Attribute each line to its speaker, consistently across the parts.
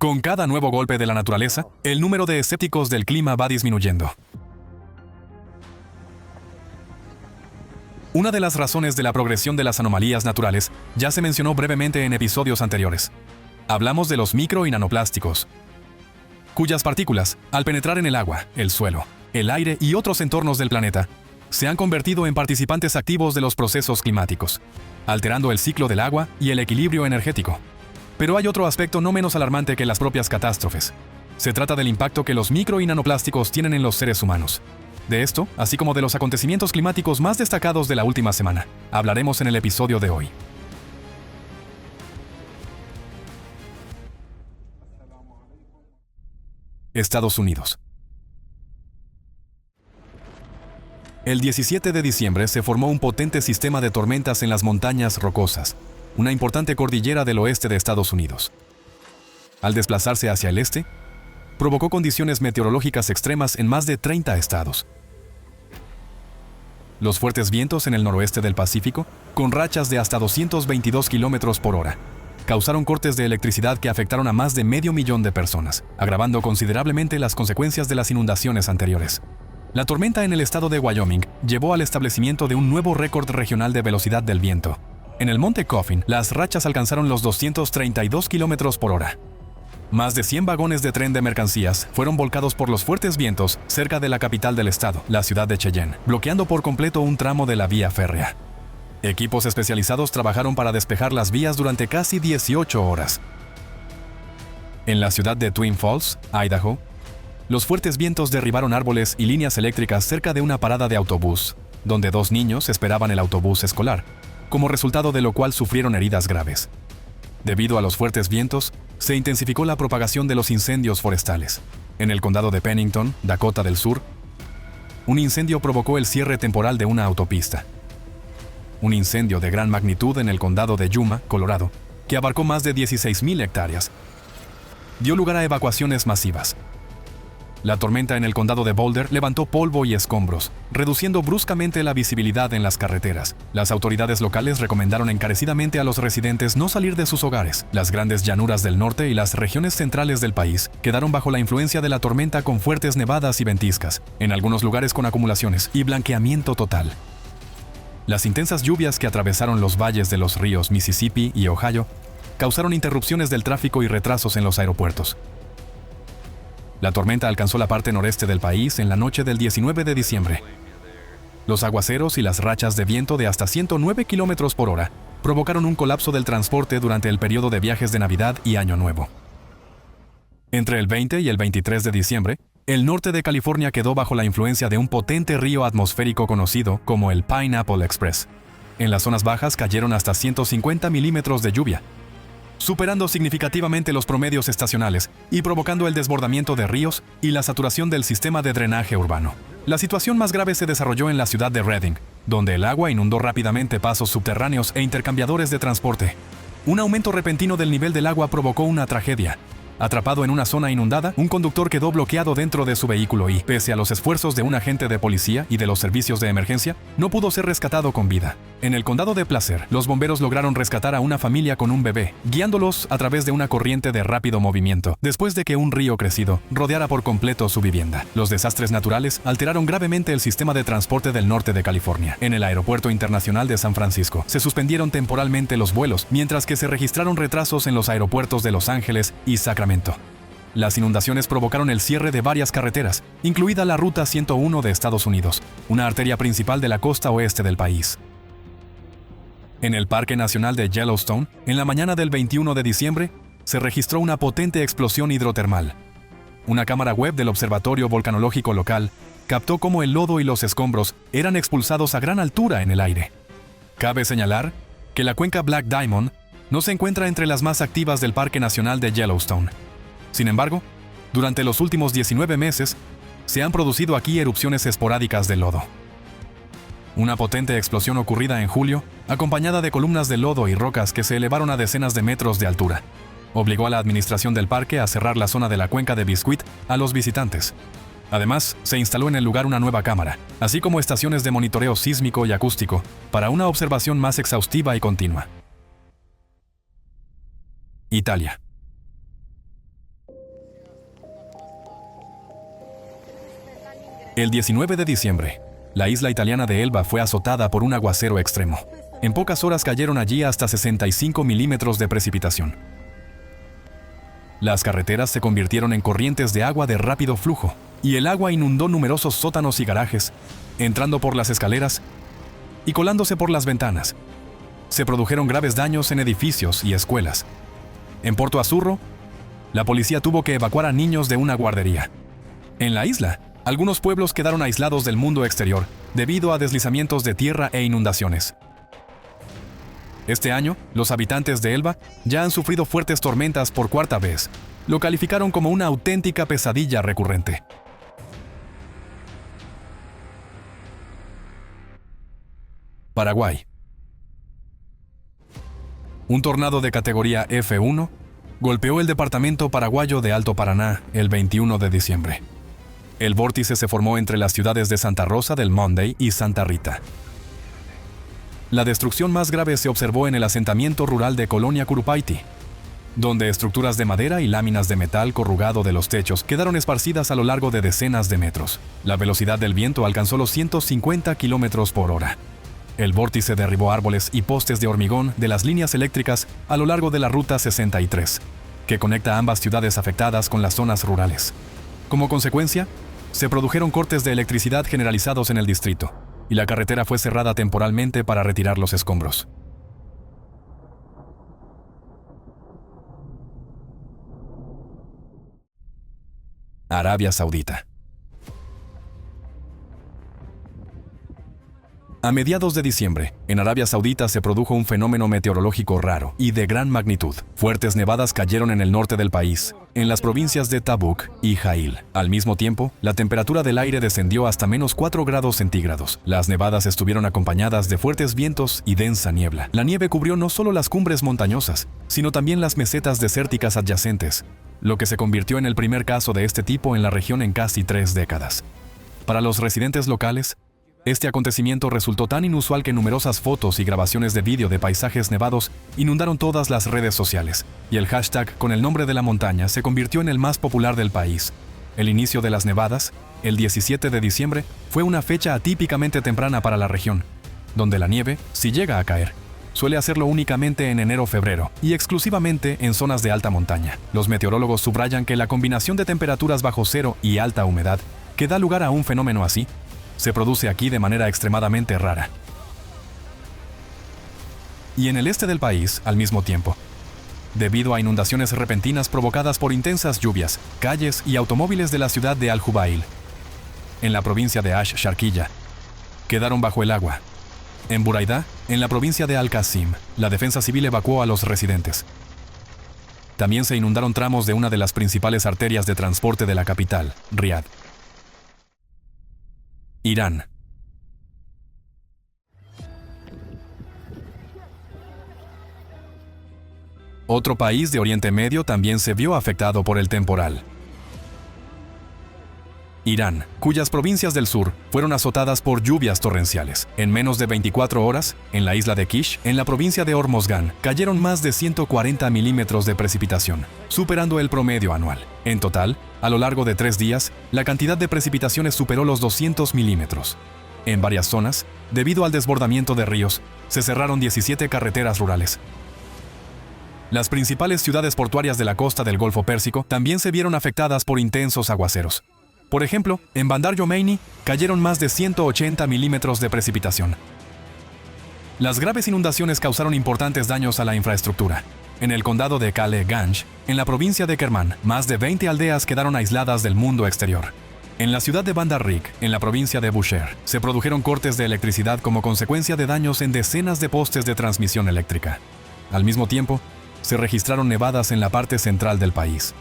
Speaker 1: Con cada nuevo golpe de la naturaleza, el número de escépticos del clima va disminuyendo. Una de las razones de la progresión de las anomalías naturales ya se mencionó brevemente en episodios anteriores. Hablamos de los micro y nanoplásticos, cuyas partículas, al penetrar en el agua, el suelo, el aire y otros entornos del planeta, se han convertido en participantes activos de los procesos climáticos, alterando el ciclo del agua y el equilibrio energético. Pero hay otro aspecto no menos alarmante que las propias catástrofes. Se trata del impacto que los micro y nanoplásticos tienen en los seres humanos. De esto, así como de los acontecimientos climáticos más destacados de la última semana, hablaremos en el episodio de hoy. Estados Unidos. El 17 de diciembre se formó un potente sistema de tormentas en las montañas rocosas, una importante cordillera del oeste de Estados Unidos. Al desplazarse hacia el este, provocó condiciones meteorológicas extremas en más de 30 estados. Los fuertes vientos en el noroeste del Pacífico, con rachas de hasta 222 kilómetros por hora, causaron cortes de electricidad que afectaron a más de 500,000 de personas, agravando considerablemente las consecuencias de las inundaciones anteriores. La tormenta en el estado de Wyoming llevó al establecimiento de un nuevo récord regional de velocidad del viento. En el monte Coffin, las rachas alcanzaron los 232 kilómetros por hora. Más de 100 vagones de tren de mercancías fueron volcados por los fuertes vientos cerca de la capital del estado, la ciudad de Cheyenne, bloqueando por completo un tramo de la vía férrea. Equipos especializados trabajaron para despejar las vías durante casi 18 horas. En la ciudad de Twin Falls, Idaho, los fuertes vientos derribaron árboles y líneas eléctricas cerca de una parada de autobús, donde 2 niños esperaban el autobús escolar, como resultado de lo cual sufrieron heridas graves. Debido a los fuertes vientos, se intensificó la propagación de los incendios forestales. En el condado de Pennington, Dakota del Sur, un incendio provocó el cierre temporal de una autopista. Un incendio de gran magnitud en el condado de Yuma, Colorado, que abarcó más de 16,000 hectáreas, dio lugar a evacuaciones masivas. La tormenta en el condado de Boulder levantó polvo y escombros, reduciendo bruscamente la visibilidad en las carreteras. Las autoridades locales recomendaron encarecidamente a los residentes no salir de sus hogares. Las grandes llanuras del norte y las regiones centrales del país quedaron bajo la influencia de la tormenta con fuertes nevadas y ventiscas, en algunos lugares con acumulaciones y blanqueamiento total. Las intensas lluvias que atravesaron los valles de los ríos Mississippi y Ohio causaron interrupciones del tráfico y retrasos en los aeropuertos. La tormenta alcanzó la parte noreste del país en la noche del 19 de diciembre. Los aguaceros y las rachas de viento de hasta 109 kilómetros por hora provocaron un colapso del transporte durante el periodo de viajes de Navidad y Año Nuevo. Entre el 20 y el 23 de diciembre, el norte de California quedó bajo la influencia de un potente río atmosférico conocido como el Pineapple Express. En las zonas bajas cayeron hasta 150 milímetros de lluvia, superando significativamente los promedios estacionales y provocando el desbordamiento de ríos y la saturación del sistema de drenaje urbano. La situación más grave se desarrolló en la ciudad de Redding, donde el agua inundó rápidamente pasos subterráneos e intercambiadores de transporte. Un aumento repentino del nivel del agua provocó una tragedia. Atrapado en una zona inundada, un conductor quedó bloqueado dentro de su vehículo y, pese a los esfuerzos de un agente de policía y de los servicios de emergencia, no pudo ser rescatado con vida. En el condado de Placer, los bomberos lograron rescatar a una familia con un bebé, guiándolos a través de una corriente de rápido movimiento, después de que un río crecido rodeara por completo su vivienda. Los desastres naturales alteraron gravemente el sistema de transporte del norte de California. En el Aeropuerto Internacional de San Francisco, se suspendieron temporalmente los vuelos, mientras que se registraron retrasos en los aeropuertos de Los Ángeles y Sacramento. Las inundaciones provocaron el cierre de varias carreteras, incluida la Ruta 101 de Estados Unidos, una arteria principal de la costa oeste del país. En el Parque Nacional de Yellowstone, en la mañana del 21 de diciembre, se registró una potente explosión hidrotermal. Una cámara web del Observatorio Volcanológico local captó cómo el lodo y los escombros eran expulsados a gran altura en el aire. Cabe señalar que la cuenca Black Diamond no se encuentra entre las más activas del Parque Nacional de Yellowstone. Sin embargo, durante los últimos 19 meses, se han producido aquí erupciones esporádicas de lodo. Una potente explosión ocurrida en julio, acompañada de columnas de lodo y rocas que se elevaron a decenas de metros de altura, obligó a la administración del parque a cerrar la zona de la cuenca de Biscuit a los visitantes. Además, se instaló en el lugar una nueva cámara, así como estaciones de monitoreo sísmico y acústico, para una observación más exhaustiva y continua. Italia. El 19 de diciembre, la isla italiana de Elba fue azotada por un aguacero extremo. En pocas horas cayeron allí hasta 65 milímetros de precipitación. Las carreteras se convirtieron en corrientes de agua de rápido flujo, y el agua inundó numerosos sótanos y garajes, entrando por las escaleras y colándose por las ventanas. Se produjeron graves daños en edificios y escuelas. En Porto Azzurro, la policía tuvo que evacuar a niños de una guardería. En la isla, algunos pueblos quedaron aislados del mundo exterior debido a deslizamientos de tierra e inundaciones. Este año, los habitantes de Elba ya han sufrido fuertes tormentas por cuarta vez. Lo calificaron como una auténtica pesadilla recurrente. Paraguay. Un tornado de categoría F1 golpeó el departamento paraguayo de Alto Paraná el 21 de diciembre. El vórtice se formó entre las ciudades de Santa Rosa del Monday y Santa Rita. La destrucción más grave se observó en el asentamiento rural de Colonia Curupaiti, donde estructuras de madera y láminas de metal corrugado de los techos quedaron esparcidas a lo largo de decenas de metros. La velocidad del viento alcanzó los 150 kilómetros por hora. El vórtice derribó árboles y postes de hormigón de las líneas eléctricas a lo largo de la Ruta 63, que conecta ambas ciudades afectadas con las zonas rurales. Como consecuencia, se produjeron cortes de electricidad generalizados en el distrito, y la carretera fue cerrada temporalmente para retirar los escombros. Arabia Saudita. A mediados de diciembre, en Arabia Saudita se produjo un fenómeno meteorológico raro y de gran magnitud. Fuertes nevadas cayeron en el norte del país, en las provincias de Tabuk y Jail. Al mismo tiempo, la temperatura del aire descendió hasta menos 4 grados centígrados. Las nevadas estuvieron acompañadas de fuertes vientos y densa niebla. La nieve cubrió no solo las cumbres montañosas, sino también las mesetas desérticas adyacentes, lo que se convirtió en el primer caso de este tipo en la región en casi 3 décadas. Para los residentes locales, este acontecimiento resultó tan inusual que numerosas fotos y grabaciones de vídeo de paisajes nevados inundaron todas las redes sociales, y el hashtag con el nombre de la montaña se convirtió en el más popular del país. El inicio de las nevadas, el 17 de diciembre, fue una fecha atípicamente temprana para la región, donde la nieve, si llega a caer, suele hacerlo únicamente en enero-febrero y exclusivamente en zonas de alta montaña. Los meteorólogos subrayan que la combinación de temperaturas bajo cero y alta humedad, que da lugar a un fenómeno así, se produce aquí de manera extremadamente rara. Y en el este del país, al mismo tiempo, debido a inundaciones repentinas provocadas por intensas lluvias, calles y automóviles de la ciudad de Al-Jubail, en la provincia de Ash-Sharqiya, quedaron bajo el agua. En Buraidá, en la provincia de Al-Qasim, la defensa civil evacuó a los residentes. También se inundaron tramos de una de las principales arterias de transporte de la capital, Riad. Irán. Otro país de Oriente Medio también se vio afectado por el temporal. Irán, cuyas provincias del sur fueron azotadas por lluvias torrenciales. En menos de 24 horas, en la isla de Kish, en la provincia de Hormozgán, cayeron más de 140 milímetros de precipitación, superando el promedio anual. En total, a lo largo de 3 días, la cantidad de precipitaciones superó los 200 milímetros. En varias zonas, debido al desbordamiento de ríos, se cerraron 17 carreteras rurales. Las principales ciudades portuarias de la costa del Golfo Pérsico también se vieron afectadas por intensos aguaceros. Por ejemplo, en Bandar Yomeini cayeron más de 180 milímetros de precipitación. Las graves inundaciones causaron importantes daños a la infraestructura. En el condado de Kale Ganj, en la provincia de Kermán, más de 20 aldeas quedaron aisladas del mundo exterior. En la ciudad de Bandar Rik, en la provincia de Bushehr, se produjeron cortes de electricidad como consecuencia de daños en decenas de postes de transmisión eléctrica. Al mismo tiempo, se registraron nevadas en la parte central del país.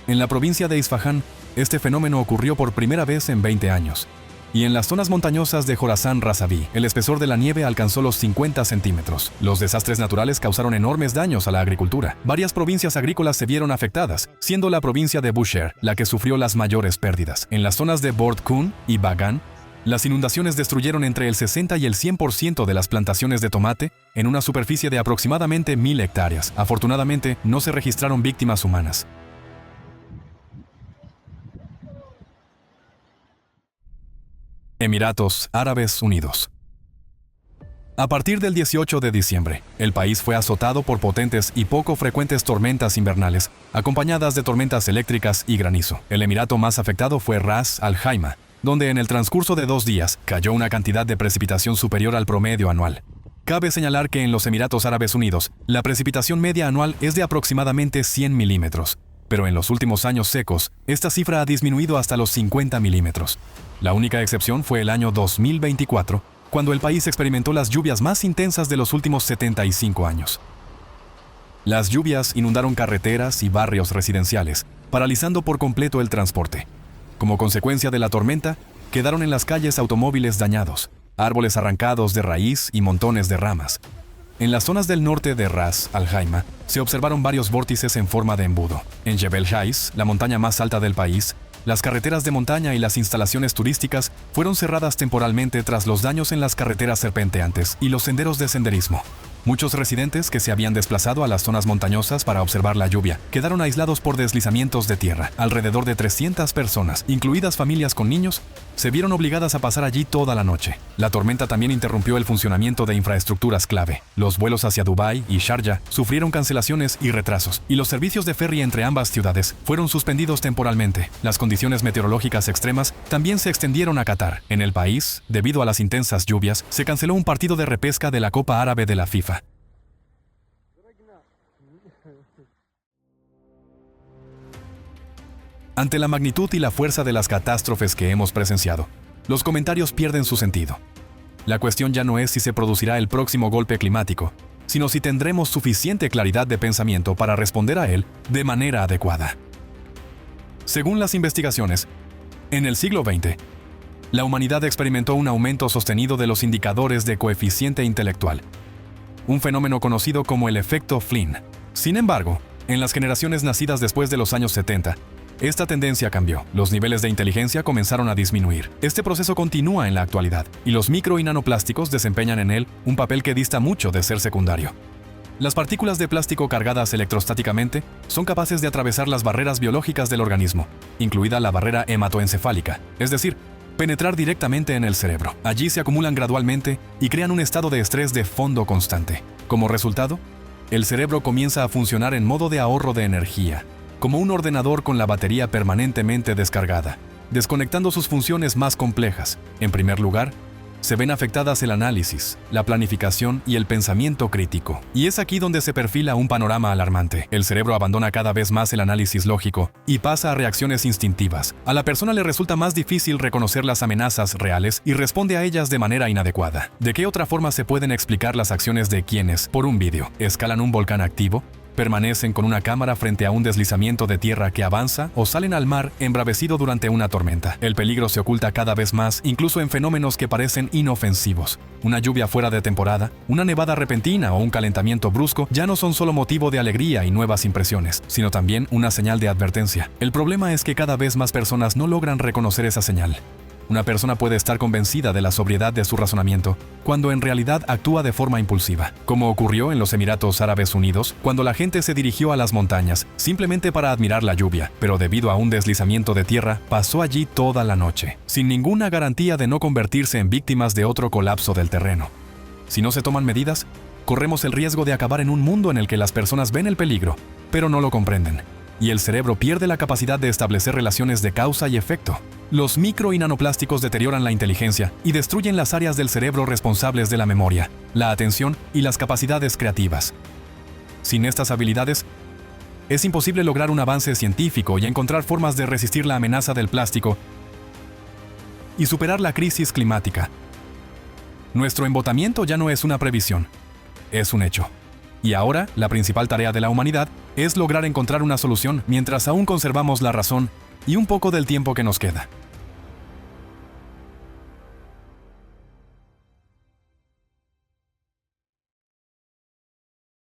Speaker 1: En la provincia de Isfahán, este fenómeno ocurrió por primera vez en 20 años. Y en las zonas montañosas de Jorazán Razaví, el espesor de la nieve alcanzó los 50 centímetros. Los desastres naturales causaron enormes daños a la agricultura. Varias provincias agrícolas se vieron afectadas, siendo la provincia de Bushehr la que sufrió las mayores pérdidas. En las zonas de Bordkun y Bagan, las inundaciones destruyeron entre el 60 y el 100% de las plantaciones de tomate en una superficie de aproximadamente 1000 hectáreas. Afortunadamente, no se registraron víctimas humanas. Emiratos Árabes Unidos. A partir del 18 de diciembre, el país fue azotado por potentes y poco frecuentes tormentas invernales, acompañadas de tormentas eléctricas y granizo. El emirato más afectado fue Ras Al Khaimah, donde en el transcurso de 2 días cayó una cantidad de precipitación superior al promedio anual. Cabe señalar que en los Emiratos Árabes Unidos, la precipitación media anual es de aproximadamente 100 milímetros, pero en los últimos años secos, esta cifra ha disminuido hasta los 50 milímetros. La única excepción fue el año 2024, cuando el país experimentó las lluvias más intensas de los últimos 75 años. Las lluvias inundaron carreteras y barrios residenciales, paralizando por completo el transporte. Como consecuencia de la tormenta, quedaron en las calles automóviles dañados, árboles arrancados de raíz y montones de ramas. En las zonas del norte de Ras Al Khaimah se observaron varios vórtices en forma de embudo. En Jebel Jais, la montaña más alta del país, las carreteras de montaña y las instalaciones turísticas fueron cerradas temporalmente tras los daños en las carreteras serpenteantes y los senderos de senderismo. Muchos residentes que se habían desplazado a las zonas montañosas para observar la lluvia quedaron aislados por deslizamientos de tierra. Alrededor de 300 personas, incluidas familias con niños, se vieron obligadas a pasar allí toda la noche. La tormenta también interrumpió el funcionamiento de infraestructuras clave. Los vuelos hacia Dubái y Sharjah sufrieron cancelaciones y retrasos, y los servicios de ferry entre ambas ciudades fueron suspendidos temporalmente. Las condiciones meteorológicas extremas también se extendieron a Qatar. En el país, debido a las intensas lluvias, se canceló un partido de repesca de la Copa Árabe de la FIFA. Ante la magnitud y la fuerza de las catástrofes que hemos presenciado, los comentarios pierden su sentido. La cuestión ya no es si se producirá el próximo golpe climático, sino si tendremos suficiente claridad de pensamiento para responder a él de manera adecuada. Según las investigaciones, en el siglo XX, la humanidad experimentó un aumento sostenido de los indicadores de coeficiente intelectual, un fenómeno conocido como el efecto Flynn. Sin embargo, en las generaciones nacidas después de los años 70, esta tendencia cambió. Los niveles de inteligencia comenzaron a disminuir. Este proceso continúa en la actualidad, y los micro y nanoplásticos desempeñan en él un papel que dista mucho de ser secundario. Las partículas de plástico cargadas electrostáticamente son capaces de atravesar las barreras biológicas del organismo, incluida la barrera hematoencefálica, es decir, penetrar directamente en el cerebro. Allí se acumulan gradualmente y crean un estado de estrés de fondo constante. Como resultado, el cerebro comienza a funcionar en modo de ahorro de energía, como un ordenador con la batería permanentemente descargada, desconectando sus funciones más complejas. En primer lugar, se ven afectadas el análisis, la planificación y el pensamiento crítico. Y es aquí donde se perfila un panorama alarmante. El cerebro abandona cada vez más el análisis lógico y pasa a reacciones instintivas. A la persona le resulta más difícil reconocer las amenazas reales y responde a ellas de manera inadecuada. ¿De qué otra forma se pueden explicar las acciones de quienes, por un vídeo, escalan un volcán activo, permanecen con una cámara frente a un deslizamiento de tierra que avanza o salen al mar embravecido durante una tormenta? El peligro se oculta cada vez más, incluso en fenómenos que parecen inofensivos. Una lluvia fuera de temporada, una nevada repentina o un calentamiento brusco ya no son solo motivo de alegría y nuevas impresiones, sino también una señal de advertencia. El problema es que cada vez más personas no logran reconocer esa señal. Una persona puede estar convencida de la sobriedad de su razonamiento, cuando en realidad actúa de forma impulsiva, como ocurrió en los Emiratos Árabes Unidos, cuando la gente se dirigió a las montañas simplemente para admirar la lluvia, pero debido a un deslizamiento de tierra, pasó allí toda la noche, sin ninguna garantía de no convertirse en víctimas de otro colapso del terreno. Si no se toman medidas, corremos el riesgo de acabar en un mundo en el que las personas ven el peligro, pero no lo comprenden, y el cerebro pierde la capacidad de establecer relaciones de causa y efecto. Los micro y nanoplásticos deterioran la inteligencia y destruyen las áreas del cerebro responsables de la memoria, la atención y las capacidades creativas. Sin estas habilidades, es imposible lograr un avance científico y encontrar formas de resistir la amenaza del plástico y superar la crisis climática. Nuestro embotamiento ya no es una previsión, es un hecho. Y ahora, la principal tarea de la humanidad es lograr encontrar una solución mientras aún conservamos la razón y un poco del tiempo que nos queda.